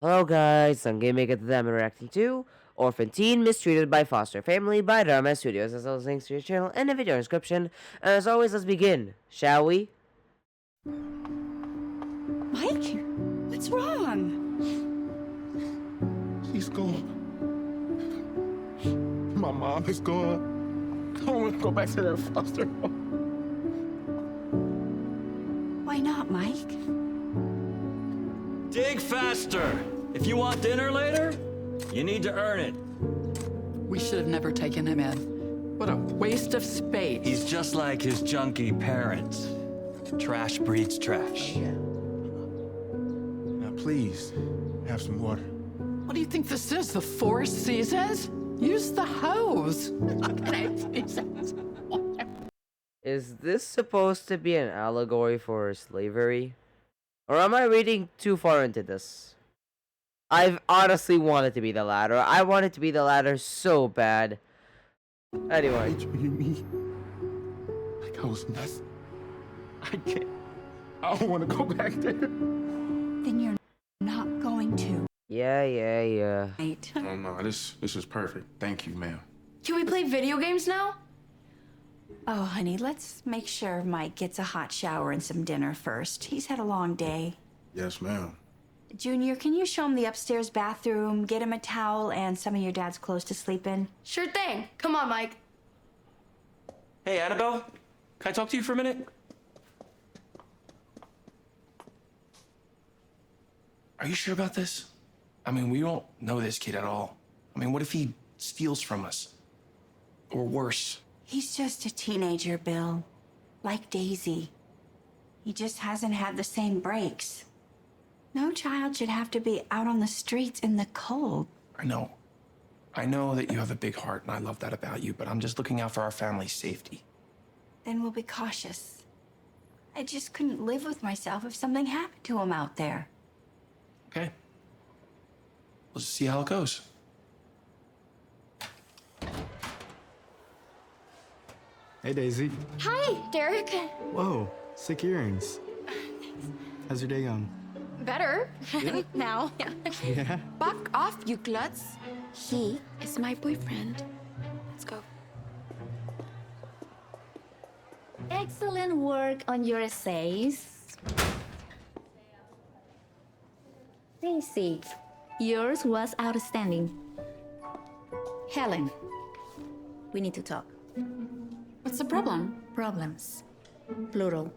Hello guys, I'm Game Maker today. I'm reacting to Orphan Teen Mistreated by Foster Family by Dhar Mann Studios. As always, links to your channel in the video description. And as always, let's begin, shall we? Mike? What's wrong? He's gone. My mom is gone. I don't want to go back to that foster home. Why not, Mike? Dig faster! If you want dinner later, you need to earn it. We should have never taken him in. What a waste of space. He's just like his junky parents. Trash breeds trash. Now, please, have some water. What do you think this is, the Four Seasons? Use the hose. Can I please have some water? Is this supposed to be an allegory for slavery? Or am I reading too far into this? I've honestly wanted to be the latter. I wanted to be the latter so bad. Anyway. They treated me like I was nothing. I can't. I don't want to go back there. Then you're not going to. Yeah. Right. Oh, no, this is perfect. Thank you, ma'am. Can we play video games now? Oh, honey, let's make sure Mike gets a hot shower and some dinner first. He's had a long day. Yes, ma'am. Junior, can you show him the upstairs bathroom, get him a towel and some of your dad's clothes to sleep in? Sure thing. Come on, Mike. Hey, Annabelle, can I talk to you for a minute? Are you sure about this? I mean, we don't know this kid at all. I mean, what if he steals from us? Or worse? He's just a teenager, Bill. Like Daisy. He just hasn't had the same breaks. No child should have to be out on the streets in the cold. I know. I know that you have a big heart, and I love that about you, but I'm just looking out for our family's safety. Then we'll be cautious. I just couldn't live with myself if something happened to him out there. Okay? We'll just see how it goes. Hey, Daisy. Hi, Derek. Whoa, sick earrings. How's your day going? Better. Now. Yeah? Back off, you klutz. He is my boyfriend. Let's go. Excellent work on your essays. Daisy, yours was outstanding. Helen, we need to talk. What's the problem? Problems. Plural.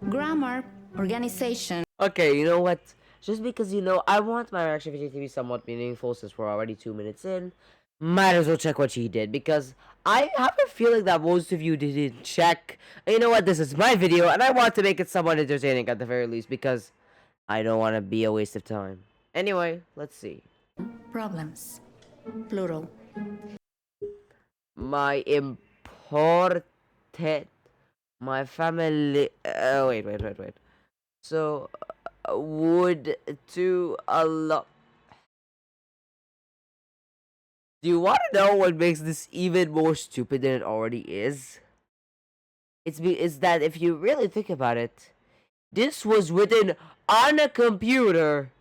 Grammar, organization. Okay, you know what? Just because, I want my reaction video to be somewhat meaningful since we're already 2 minutes in, might as well check what she did, because I have a feeling that most of you didn't check. And you know what? This is my video, and I want to make it somewhat entertaining at the very least, because I don't want to be a waste of time. Anyway, let's see. Problems. Plural. My family. Wait. So, would to a lot. Do you want to know what makes this even more stupid than it already is? It's that if you really think about it, this was written on a computer.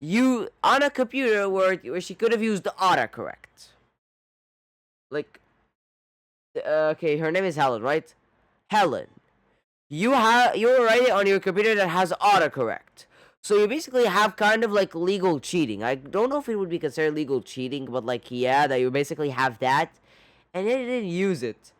Where she could have used the autocorrect. Like, okay, her name is Helen, right? Helen. You write it on your computer that has autocorrect. So you basically have kind of like legal cheating. I don't know if it would be considered legal cheating, but like, yeah, that you basically have that. And then you didn't use it.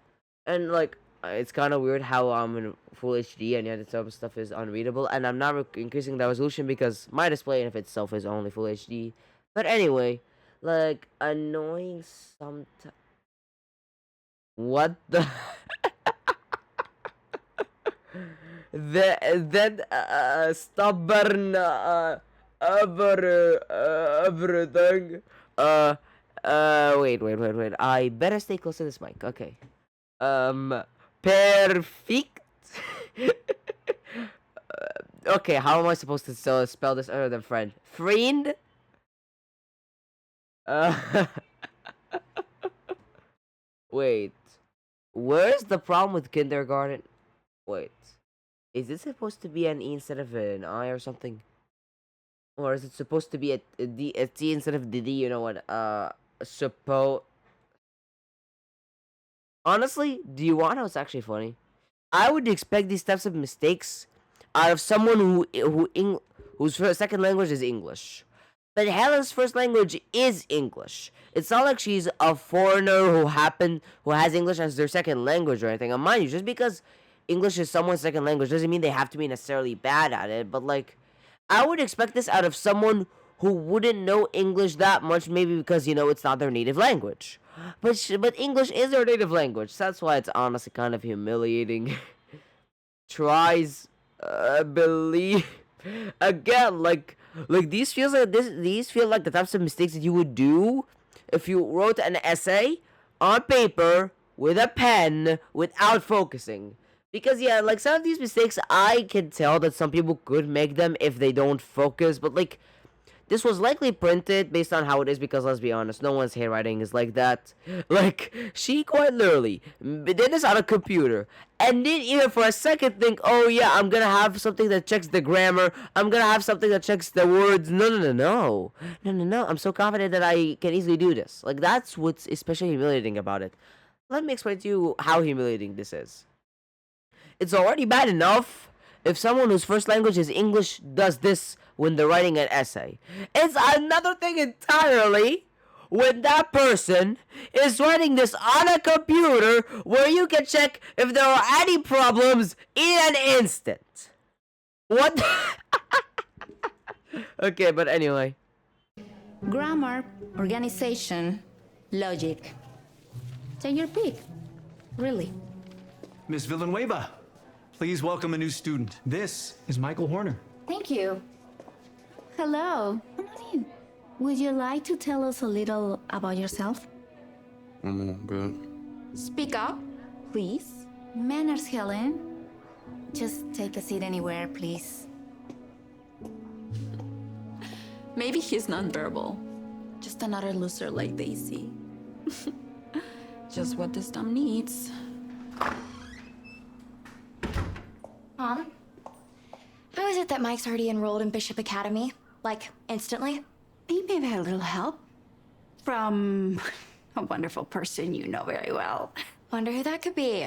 And like, it's kind of weird how I'm in full HD and yet some stuff is unreadable. And I'm not increasing the resolution because my display in of itself is only full HD. But anyway, like, annoying sometimes. What the? Then stubborn everything. Wait. I better stay close to this mic. Okay. Perfect. Okay, how am I supposed to spell this other than friend? Friend? Wait. Where's the problem with kindergarten? Wait. Is this supposed to be an E instead of an I or something? Or is it supposed to be a T instead of the D? You know what? Honestly, do you want to know what's actually funny? I would expect these types of mistakes out of someone whose second language is English. But Helen's first language is English. It's not like she's a foreigner who has English as their second language or anything. And mind you, just because English is someone's second language doesn't mean they have to be necessarily bad at it. But like, I would expect this out of someone who wouldn't know English that much, maybe because it's not their native language. But English is their native language. So that's why it's honestly kind of humiliating. Tries, believe again, like these feel like the types of mistakes that you would do if you wrote an essay on paper with a pen without focusing. Because yeah, like some of these mistakes, I can tell that some people could make them if they don't focus. But like, this was likely printed based on how it is, because let's be honest, no one's handwriting is like that. Like, she quite literally did this on a computer and didn't even for a second think, oh yeah, I'm gonna have something that checks the grammar, I'm gonna have something that checks the words. No. I'm so confident that I can easily do this. Like, that's what's especially humiliating about it. Let me explain to you how humiliating this is. It's already bad enough if someone whose first language is English does this when they're writing an essay. It's another thing entirely when that person is writing this on a computer where you can check if there are any problems in an instant. What? Okay, but anyway. Grammar, organization, logic. Take your pick. Really. Miss Villanueva, please welcome a new student. This is Michael Horner. Thank you. Hello. Come on in. Would you like to tell us a little about yourself? I'm good. Speak up. Please. Manners, Helen. Just take a seat anywhere, please. Maybe he's nonverbal. Just another loser like Daisy. Just what this dumb needs. Mom, how is it that Mike's already enrolled in Bishop Academy? Like, instantly? He may have had a little help from a wonderful person you know very well. Wonder who that could be.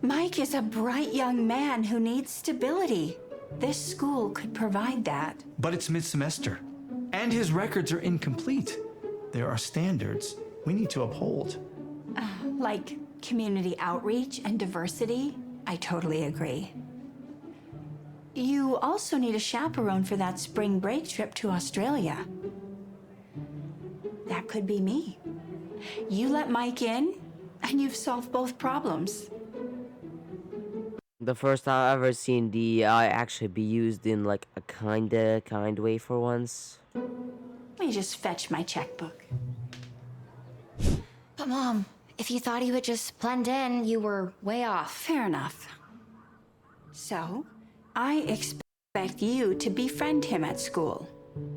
Mike is a bright young man who needs stability. This school could provide that. But it's mid-semester, and his records are incomplete. There are standards we need to uphold. Like community outreach and diversity, I totally agree. You also need a chaperone for that spring break trip to Australia. That could be me. You let Mike in, and you've solved both problems. The first time I've ever seen DEI actually be used in like a kind way for once. Let me just fetch my checkbook. But Mom, if you thought he would just blend in, you were way off. Fair enough. So, I expect you to befriend him at school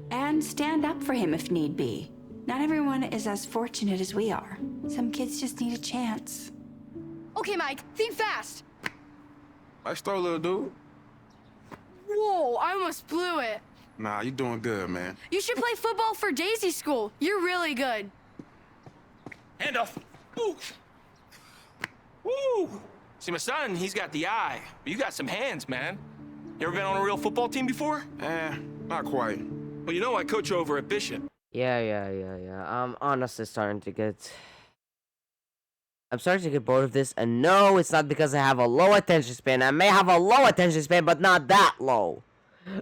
and stand up for him if need be. Not everyone is as fortunate as we are. Some kids just need a chance. Okay, Mike, think fast. I stole, little dude. Whoa, I almost blew it. Nah, you doing good, man. You should play football for Daisy School. You're really good. Handoff. Ooh. Woo! See, my son, he's got the eye, but you got some hands, man. You ever been on a real football team before? Not quite. Well, you know I coach over at Bishop. Yeah. I'm honestly starting to get bored of this, and no, it's not because I have a low attention span. I may have a low attention span, but not that low.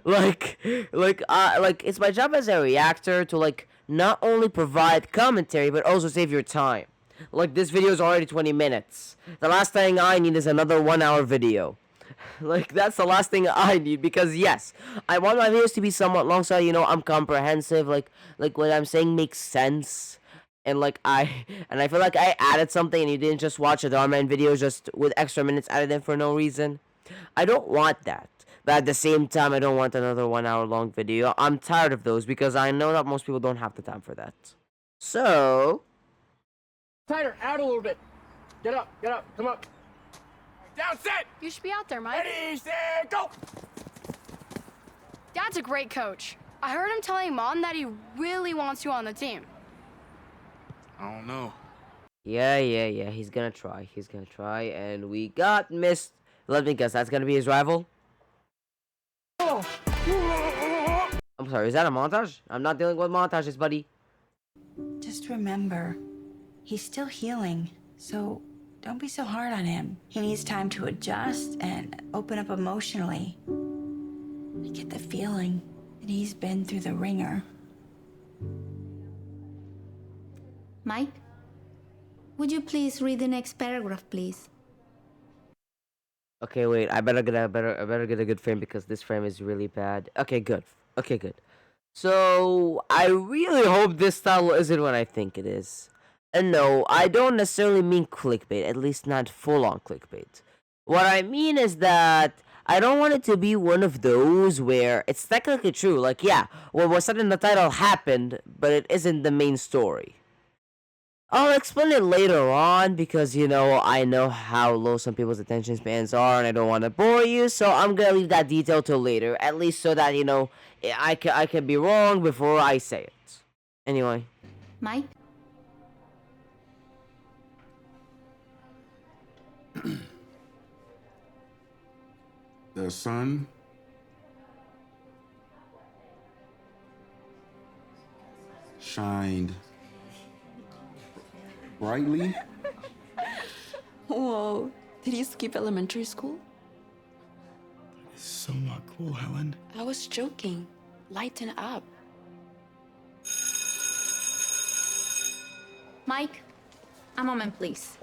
Like it's my job as a reactor to like not only provide commentary but also save your time. Like, this video is already 20 minutes. The last thing I need is another 1-hour video. Like, that's the last thing I need, because yes, I want my videos to be somewhat long, so I'm comprehensive. Like what I'm saying makes sense. And I feel like I added something and you didn't just watch a DharMann video just with extra minutes added in for no reason. I don't want that. But at the same time, I don't want another 1-hour long video. I'm tired of those because I know that most people don't have the time for that. So... Tighter, out a little bit. Get up, come up. Down, set! You should be out there, Mike. Ready, set, go! Dad's a great coach. I heard him telling Mom that he really wants you on the team. I don't know. Yeah. He's gonna try. And we got missed. Let me guess. That's gonna be his rival. I'm sorry. Is that a montage? I'm not dealing with montages, buddy. Just remember, he's still healing, so don't be so hard on him. He needs time to adjust and open up emotionally. I get the feeling that he's been through the ringer. Mike, would you please read the next paragraph, please? Okay, wait. I better get a good frame because this frame is really bad. Okay, good. So I really hope this style isn't what I think it is. And no, I don't necessarily mean clickbait. At least not full-on clickbait. What I mean is that I don't want it to be one of those where it's technically true. Like, yeah, what was said in the title happened, but it isn't the main story. I'll explain it later on because, you know, I know how low some people's attention spans are and I don't want to bore you, so I'm gonna leave that detail till later, at least so that, you know, I can be wrong before I say it. Anyway. Mike? The sun shined brightly. Whoa, did you skip elementary school? It's so not cool, Helen. I was joking. Lighten up. Mike, a moment, please.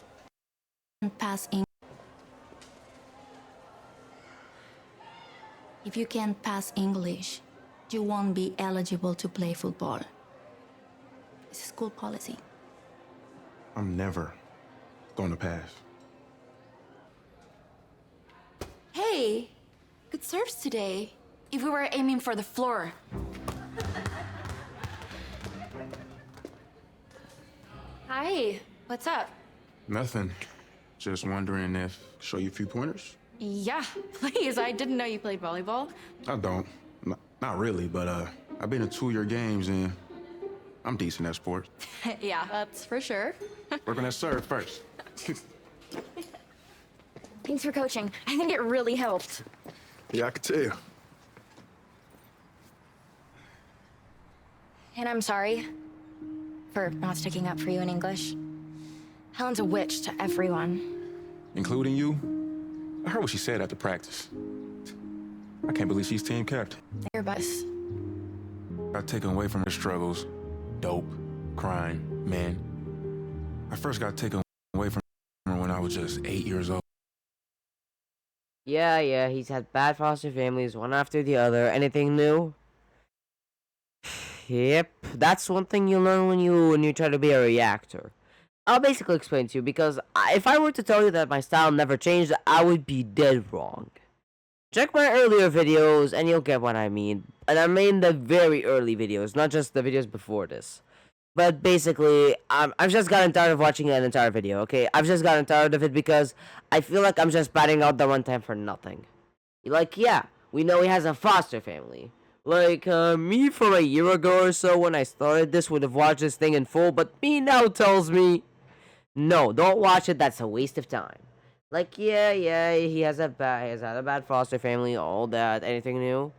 Pass in. If you can't pass English, you won't be eligible to play football. It's a school policy. I'm never going to pass. Hey, good serves today. If we were aiming for the floor. Hi, what's up? Nothing. Just wondering if show you a few pointers. Yeah, please. I didn't know you played volleyball. I don't. Not really, but I've been to 2-year games and I'm decent at sports. Yeah, that's for sure. Work on that serve first. Thanks for coaching. I think it really helped. Yeah, I could tell. And I'm sorry for not sticking up for you in English. Helen's a witch to everyone. Including you? I heard what she said after practice. I can't believe she's team captain. Your bus. Got taken away from her struggles. Dope, crime, men. I first got taken away from her when I was just 8 years old. Yeah, he's had bad foster families, one after the other. Anything new? Yep, that's one thing you learn when you try to be a reactor. I'll basically explain to you, because if I were to tell you that my style never changed, I would be dead wrong. Check my earlier videos, and you'll get what I mean. And I mean the very early videos, not just the videos before this. But basically, I've just gotten tired of watching an entire video, okay? I've just gotten tired of it because I feel like I'm just batting out the runtime for nothing. Like, yeah, we know he has a foster family. Like, me from a year ago or so when I started this would have watched this thing in full, but me now tells me, no, don't watch it, that's a waste of time. Like, yeah, he has had a bad foster family, all that, anything new?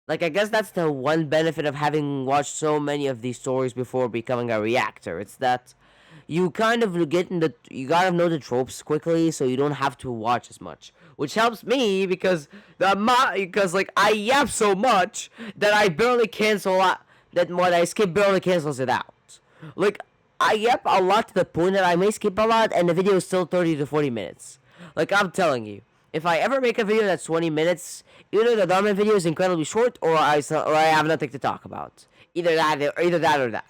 Like, I guess that's the one benefit of having watched so many of these stories before becoming a reactor. It's that you kind of you gotta know the tropes quickly, so you don't have to watch as much. Which helps me, because like, I yap so much that I barely cancel out, that what I skip barely cancels it out. Like, I yap a lot to the point that I may skip a lot, and the video is still 30 to 40 minutes. Like, I'm telling you, if I ever make a video that's 20 minutes, either the DharMann video is incredibly short, or I have nothing to talk about. Either that or that.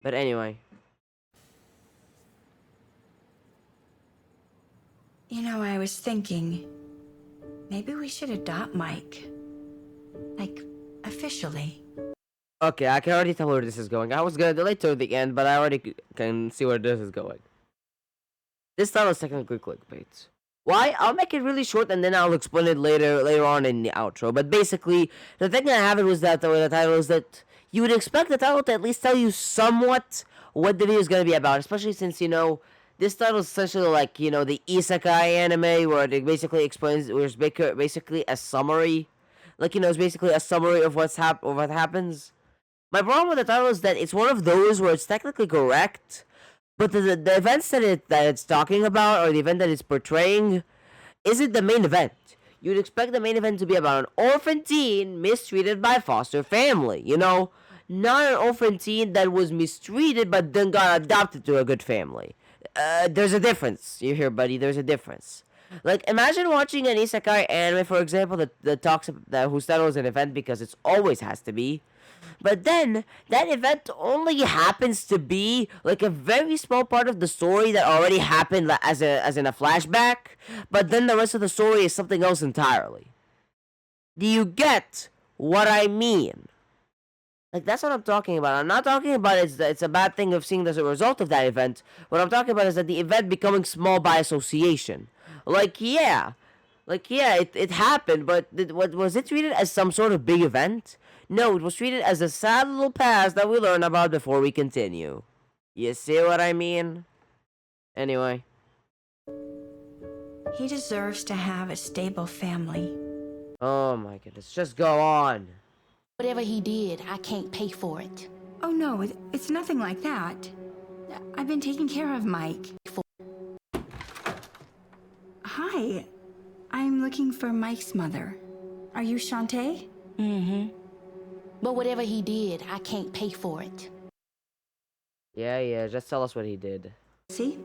But anyway. You know, I was thinking, maybe we should adopt Mike. Like, officially. Okay, I can already tell where this is going. I was gonna delay till the end, but I already can see where this is going. This title is technically clickbait. Why? I'll make it really short and then I'll explain it later on in the outro. But basically, the thing that happened was that the title is that you would expect the title to at least tell you somewhat what the video is going to be about, especially since, this title is essentially like, the isekai anime where it basically explains, where it's basically a summary. Like, it's basically a summary of what happens. My problem with the title is that it's one of those where it's technically correct, but the events that it's talking about, or the event that it's portraying, isn't the main event. You'd expect the main event to be about an orphan teen mistreated by foster family, Not an orphan teen that was mistreated but then got adopted to a good family. There's a difference. You hear, buddy? There's a difference. Like, imagine watching an isekai anime, for example, that talks about whose title is an event because it always has to be. But then, that event only happens to be, like, a very small part of the story that already happened as in a flashback, but then the rest of the story is something else entirely. Do you get what I mean? Like, that's what I'm talking about. I'm not talking about it's a bad thing of seeing as a result of that event. What I'm talking about is that the event becoming small by association. It happened, but was it treated as some sort of big event? No, it was treated as a sad little past that we learn about before we continue. You see what I mean? Anyway. He deserves to have a stable family. Oh my goodness, just go on. Whatever he did, I can't pay for it. Oh no, it's nothing like that. I've been taking care of Mike. Hi, I'm looking for Mike's mother. Are you Shantae? Mm-hmm. But whatever he did, I can't pay for it. Yeah, just tell us what he did. See?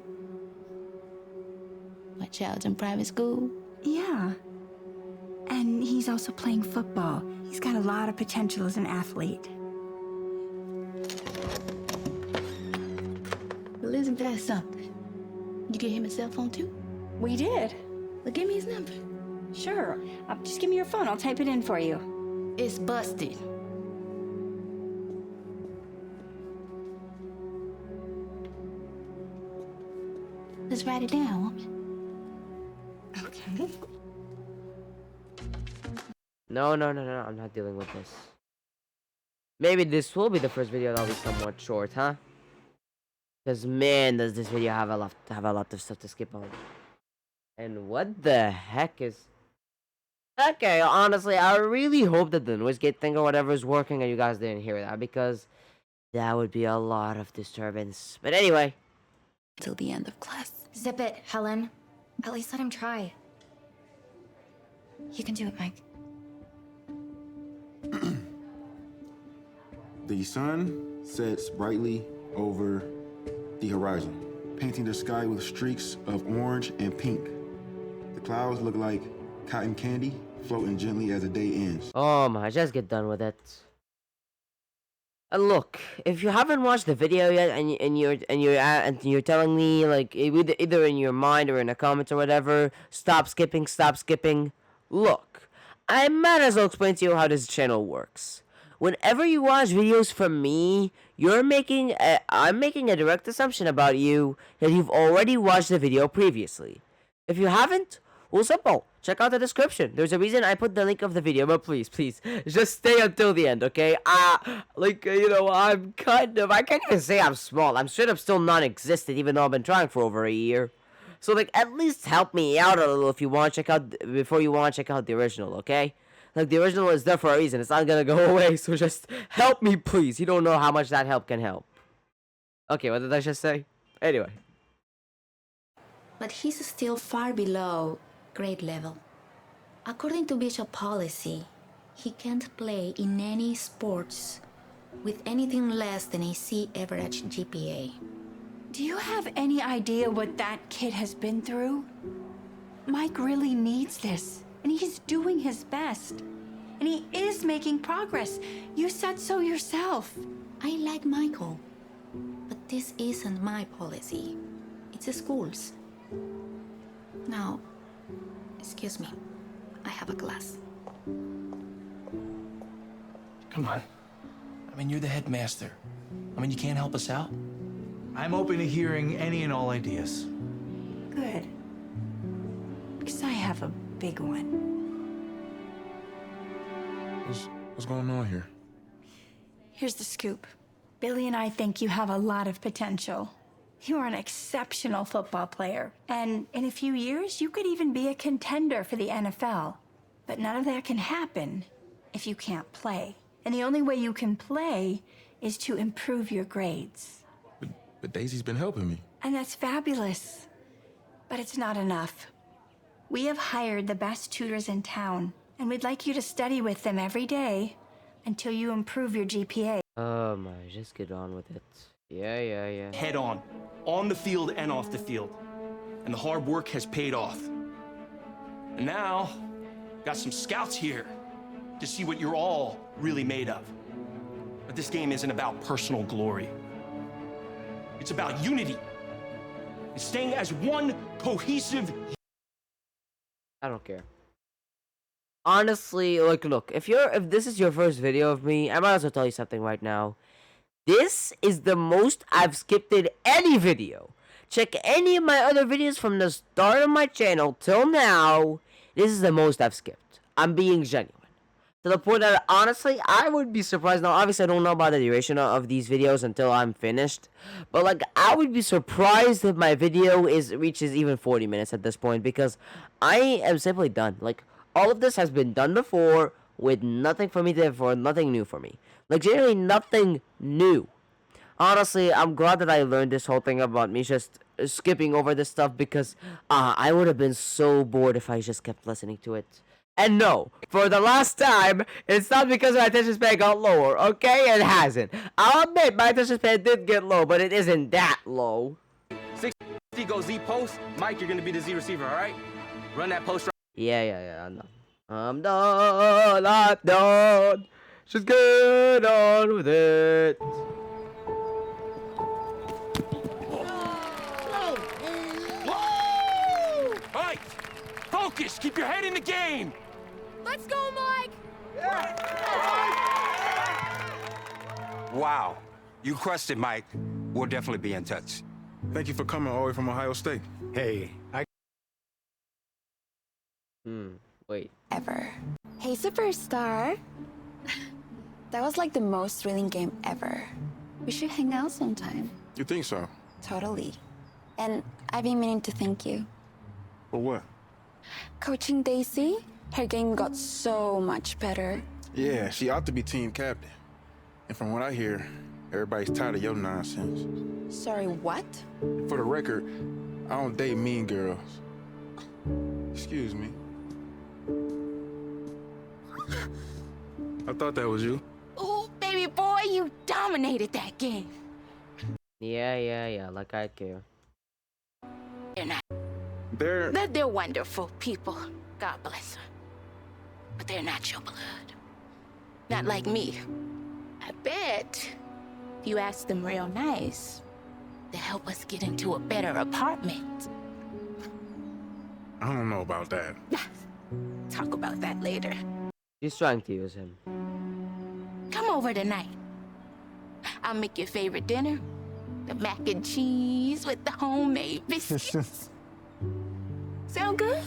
My child's in private school? Yeah. And he's also playing football. He's got a lot of potential as an athlete. Well, isn't that something? You get him a cell phone too? We did. Well, give me his number. Sure. Just give me your phone. I'll type it in for you. It's busted. Let's write it down. Okay. No, I'm not dealing with this. Maybe this will be the first video that'll be somewhat short, huh? Because, man, does this video have a lot of stuff to skip on. And what the heck is... Okay, honestly, I really hope that the noise gate thing or whatever is working and you guys didn't hear that, because that would be a lot of disturbance. But anyway. Till the end of class. Zip it, Helen. At least let him try. You can do it, Mike. The sun sets brightly over the horizon, painting the sky with streaks of orange and pink. The clouds look like cotton candy, floating gently as the day ends. Oh my, just get done with it. Look, if you haven't watched the video yet, and you're telling me, like, either in your mind or in the comments or whatever, stop skipping. Look, I might as well explain to you how this channel works. Whenever you watch videos from me, I'm making a direct assumption about you that you've already watched the video previously. If you haven't, well, simple. Check out the description. There's a reason I put the link of the video, but please, just stay until the end, okay? I can't even say I'm small. I'm straight up still non-existent, even though I've been trying for over a year. So, like, at least help me out a little if you want to check out, before you want to check out the original, okay? Like, the original is there for a reason. It's not gonna go away, so just help me, please. You don't know how much that help can help. Okay, what did I just say? Anyway. But he's still far below grade level. According to Bishop policy, he can't play in any sports with anything less than a C average GPA. Do you have any idea what that kid has been through? Mike really needs this, and he's doing his best. And he is making progress. You said so yourself. I like Michael, but this isn't my policy. It's the school's. Now, excuse me. I have a class. Come on. I mean, you're the headmaster. I mean, you can't help us out? I'm open to hearing any and all ideas. Good. have a big one. What's going on here? Here's the scoop. Billy and I think you have a lot of potential. You are an exceptional football player, and in a few years, you could even be a contender for the NFL. But none of that can happen if you can't play. And the only way you can play is to improve your grades. But Daisy's been helping me. And that's fabulous. But it's not enough. We have hired the best tutors in town, and we'd like you to study with them every day until you improve your GPA. Oh my, just get on with it. Yeah. Head on the field and off the field. And the hard work has paid off. And now, got some scouts here to see what you're all really made of. But this game isn't about personal glory. It's about unity. And staying as one cohesive. I don't care. Honestly, like, look, if this is your first video of me, I might as well tell you something right now. This is the most I've skipped in any video. Check any of my other videos from the start of my channel till now. This is the most I've skipped. I'm being genuine. To the point that, honestly, I would be surprised. Now, obviously, I don't know about the duration of these videos until I'm finished. But, like, I would be surprised if my video reaches even 40 minutes at this point. Because I am simply done. Like, all of this has been done before with nothing nothing new for me. Like, generally nothing new. Honestly, I'm glad that I learned this whole thing about me just skipping over this stuff because I would have been so bored if I just kept listening to it. And no, for the last time, it's not because my attention span got lower, okay? It hasn't. I'll admit my attention span did get low, but it isn't that low. 60 go Z post. Mike, you're going to be the Z receiver, all right? Run that post right. Yeah, I'm done. Just get on with it. Mike, focus. Keep your head in the game. Let's go, Mike! Wow. You crushed it, Mike. We'll definitely be in touch. Thank you for coming all the way from Ohio State. Hey, Wait. Ever. Hey, Superstar. That was like the most thrilling game ever. We should hang out sometime. You think so? Totally. And I've been meaning to thank you. For what? Coaching Daisy, her game got so much better. Yeah, she ought to be team captain. And from what I hear, everybody's tired of your nonsense. Sorry, what? For the record, I don't date mean girls. Excuse me. I thought that was you. Ooh, baby boy, you dominated that game. Yeah, like I care. They're not. They're wonderful people. God bless them. But they're not your blood. Not like me. I bet if you ask them real nice, they'll help us get into a better apartment. I don't know about that. Talk about that later. She's trying to use him. Come over tonight. I'll make your favorite dinner. The mac and cheese with the homemade biscuits. Sound good?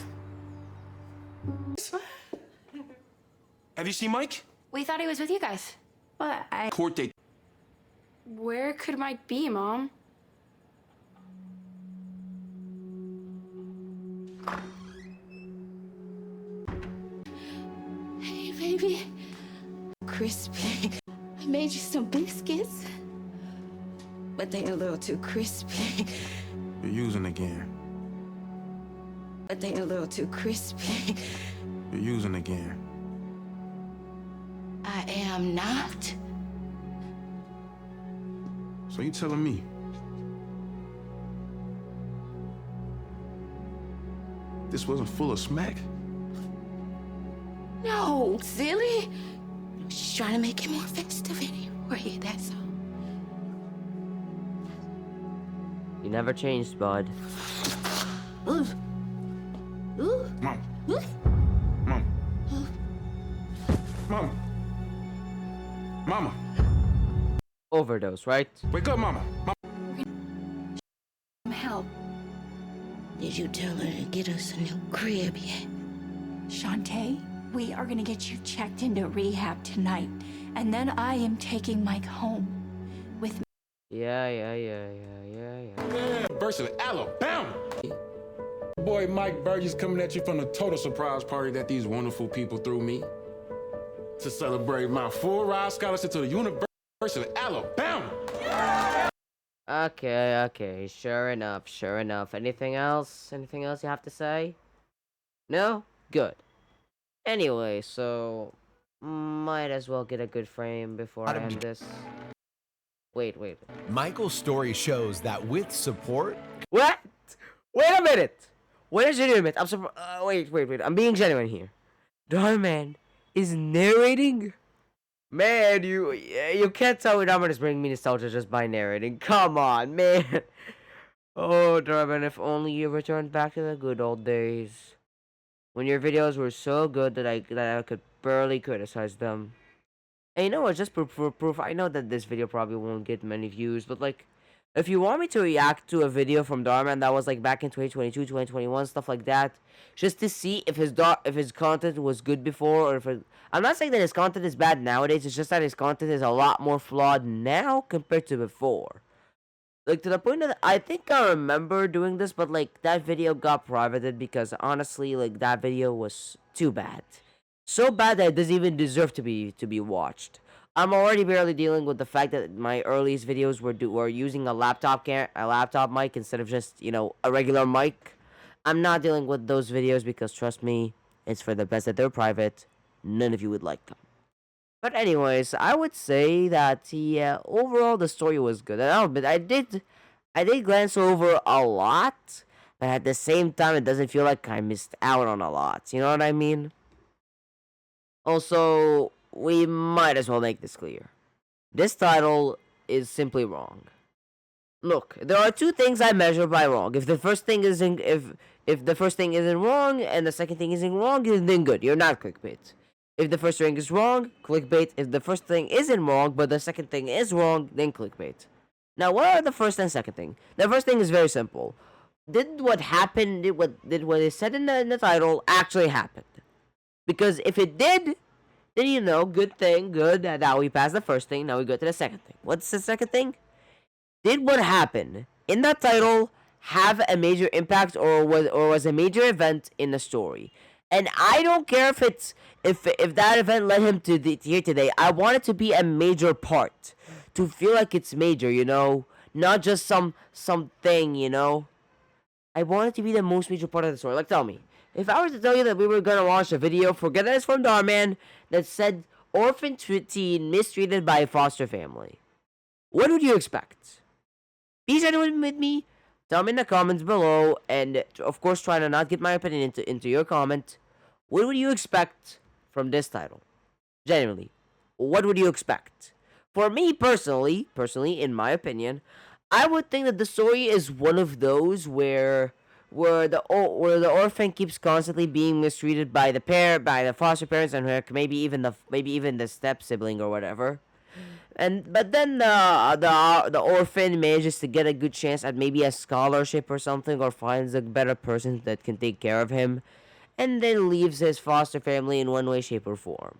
Have you seen Mike? We thought he was with you guys. Well, Court date. Where could Mike be, Mom? Hey, baby. Crispy. I made you some biscuits. But they're a little too crispy. You're using again. But they're a little too crispy. You're using again. I am not. So you telling me this wasn't full of smack? No, silly. She's trying to make it more festive for you, that's all. You never changed, bud. Ooh. Mom. Ooh. Mom. Mama. Mama. Overdose, right? Wake up, Mama. help. Did you tell her to get us a new crib yet? Shantae, we are gonna get you checked into rehab tonight, and then I am taking Mike home with me. Man, versus Alabama. Boy, Mike Burgess coming at you from the total surprise party that these wonderful people threw me to celebrate my full ride scholarship to the University of Alabama. Okay, sure enough. Anything else? Anything else you have to say? No? Good. Anyway, so might as well get a good frame before I end this. Wait. Michael's story shows that with support... What? Wait a minute! Wait a genuine minute. Wait. I'm being genuine here. DharMann is narrating? Man, you can't tell me DharMann is bringing me nostalgia just by narrating. Come on, man. Oh, DharMann, if only you returned back to the good old days. When your videos were so good that I could barely criticize them. And you know what, just for proof, I know that this video probably won't get many views, but like, if you want me to react to a video from DharMann that was like back in 2022, 2021, stuff like that, just to see if his content was good before, or if I'm not saying that his content is bad nowadays, it's just that his content is a lot more flawed now compared to before. Like, to the point that I think I remember doing this, but like, that video got privated because honestly, like, that video was too bad. So bad that it doesn't even deserve to be watched. I'm already barely dealing with the fact that my earliest videos were using a laptop mic instead of just, you know, a regular mic. I'm not dealing with those videos because, trust me, it's for the best that they're private. None of you would like them. But anyways, I would say that overall the story was good. But I did glance over a lot, but at the same time, it doesn't feel like I missed out on a lot. You know what I mean? Also, we might as well make this clear. This title is simply wrong. Look, there are two things I measure by wrong. If the first thing isn't if the first thing isn't wrong and the second thing isn't wrong, then good. You're not clickbait. If the first thing is wrong, clickbait. If the first thing isn't wrong, but the second thing is wrong, then clickbait. Now, what are the first and second thing? The first thing is very simple. Did what happened, did what is said in the title actually happen? Because if it did, then you know, good thing, good. Now we passed the first thing, now we go to the second thing. What's the second thing? Did what happened in that title have a major impact or was a major event in the story? And I don't care if that event led him to here today. I want it to be a major part, to feel like it's major, you know, not just something, you know. I want it to be the most major part of the story. Like, tell me, if I were to tell you that we were gonna watch a video, forget that it's from DharMann, that said orphan teen mistreated by a foster family, what would you expect? Be genuine with me. Tell me in the comments below, and of course try to not get my opinion into your comment. What would you expect from this title? Genuinely, what would you expect? For me personally, in my opinion, I would think that the story is one of those where the orphan keeps constantly being mistreated by the foster parents, and maybe even the step sibling or whatever. But then the orphan manages to get a good chance at maybe a scholarship or something, or finds a better person that can take care of him, and then leaves his foster family in one way, shape, or form.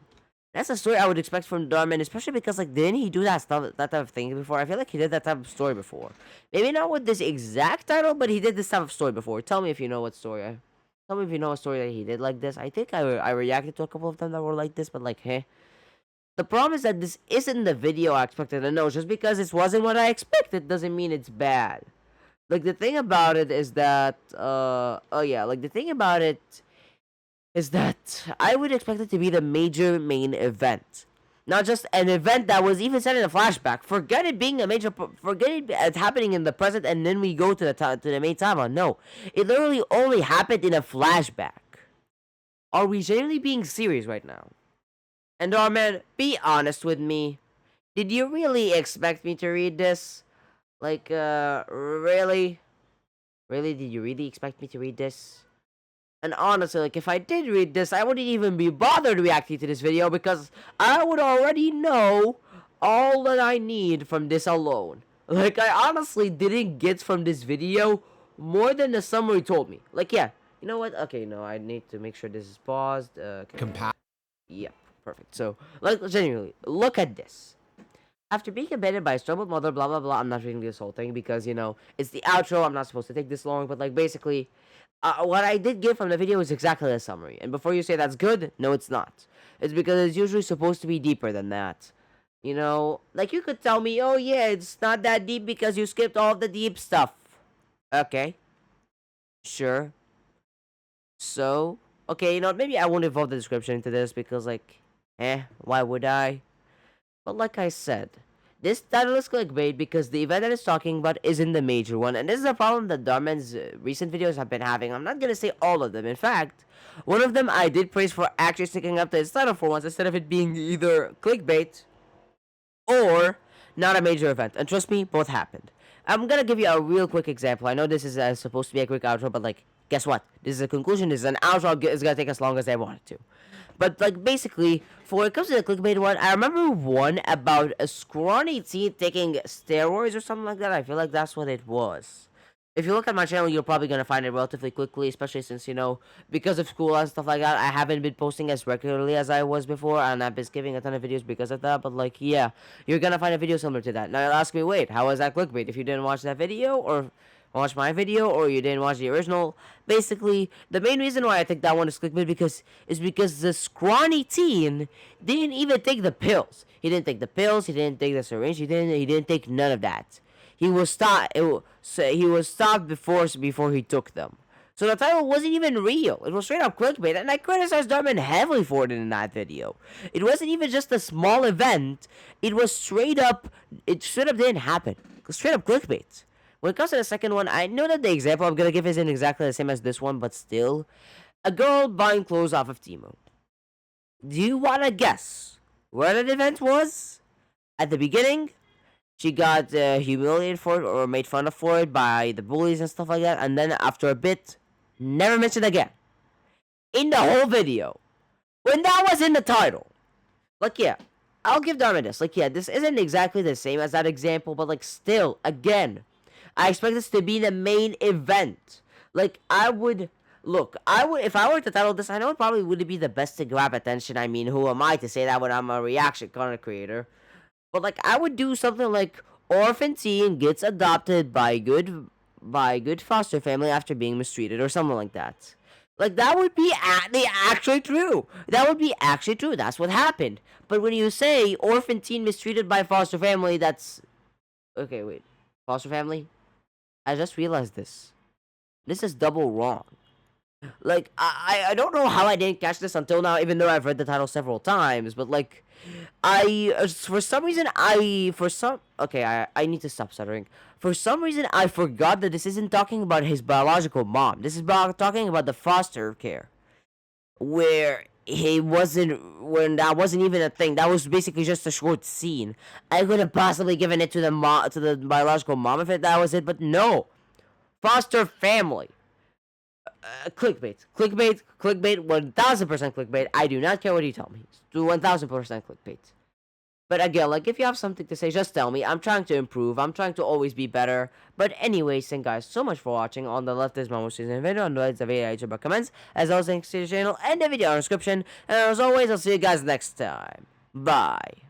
That's a story I would expect from DharMann, especially because, like, didn't he do that type of thing before? I feel like he did that type of story before. Maybe not with this exact title, but he did this type of story before. Tell me if you know what story. Tell me if you know a story that he did like this. I think I reacted to a couple of them that were like this, but like, heh. The problem is that this isn't the video I expected to know. Just because it wasn't what I expected doesn't mean it's bad. Like, the thing about it is that, the thing about it is that I would expect it to be the major main event. Not just an event that was even set in a flashback. Forget it being a major, forget it happening in the present and then we go to the main timeline. No, it literally only happened in a flashback. Are we genuinely being serious right now? And DharMann, be honest with me. Did you really expect me to read this? Like, really? Really, did you really expect me to read this? And honestly, like, if I did read this, I wouldn't even be bothered reacting to this video because I would already know all that I need from this alone. Like, I honestly didn't get from this video more than the summary told me. Like, yeah, you know what? Okay, no, I need to make sure this is paused. Okay. Yep, perfect. So, like, genuinely, look at this. After being abandoned by his troubled mother, blah, blah, blah. I'm not reading this whole thing because, you know, it's the outro. I'm not supposed to take this long. But, like, basically, what I did get from the video is exactly the summary. And before you say that's good, no, it's not. It's because it's usually supposed to be deeper than that. You know, like, you could tell me, oh, yeah, it's not that deep because you skipped all the deep stuff. Okay. Sure. So, okay, you know, maybe I won't involve the description into this because, like, why would I? But like I said, this title is clickbait because the event that it's talking about isn't the major one, and this is a problem that DharMann's recent videos have been having. I'm not gonna say all of them. In fact, one of them I did praise for actually sticking up to its title for once instead of it being either clickbait or not a major event. And trust me, both happened. I'm gonna give you a real quick example. I know this is supposed to be a quick outro, but like, guess what? This is a conclusion. This is an outro. It's gonna take as long as I want it to. But, like, basically, for when it comes to the clickbait one, I remember one about a scrawny teen taking steroids or something like that. I feel like that's what it was. If you look at my channel, you're probably going to find it relatively quickly, especially since, you know, because of school and stuff like that, I haven't been posting as regularly as I was before, and I've been skipping a ton of videos because of that. But, like, yeah, you're going to find a video similar to that. Now, you'll ask me, wait, how is that clickbait? If you didn't watch that video, or watch my video, or you didn't watch the original. Basically, the main reason why I think that one is clickbait is because the scrawny teen didn't even take the pills. He didn't take the pills. He didn't take the syringe. He didn't take none of that. He was stopped. He was stopped before he took them. So the title wasn't even real. It was straight up clickbait, and I criticized DharMann heavily for it in that video. It wasn't even just a small event. It was straight up. It straight up didn't happen. Straight up clickbait. When it comes to the second one, I know that the example I'm going to give isn't exactly the same as this one, but still. A girl buying clothes off of Temu. Do you want to guess where that event was? At the beginning, she got humiliated for it or made fun of for it by the bullies and stuff like that, and then after a bit, never mentioned again. In the whole video. When that was in the title. Like, yeah, I'll give DharMann this. Like, yeah, this isn't exactly the same as that example, but, like, still, again, I expect this to be the main event. Like, if I were to title this, I know it probably wouldn't be the best to grab attention. I mean, who am I to say that when I'm a reaction content creator? But, like, I would do something like orphan teen gets adopted by good foster family after being mistreated or something like that. Like, that would be actually true. That would be actually true. That's what happened. But when you say orphan teen mistreated by foster family, that's... Okay, wait. Foster family? I just realized this. This is double wrong. Like, I don't know how I didn't catch this until now, even though I've read the title several times, but, like, for some reason, I need to stop stuttering. For some reason, I forgot that this isn't talking about his biological mom. This is talking about the foster care. Where that wasn't even a thing. That was basically just a short scene. I could have possibly given it to the biological mom if that was it, but no. Foster family. Clickbait. 1000% clickbait. I do not care what you tell me. It's 1000% clickbait. But again, like, if you have something to say, just tell me. I'm trying to improve. I'm trying to always be better. But anyways, thank you guys so much for watching. On the left is my most recent video. On the right is the video I recommends. As always, thanks to the channel and the video in the description. And as always, I'll see you guys next time. Bye.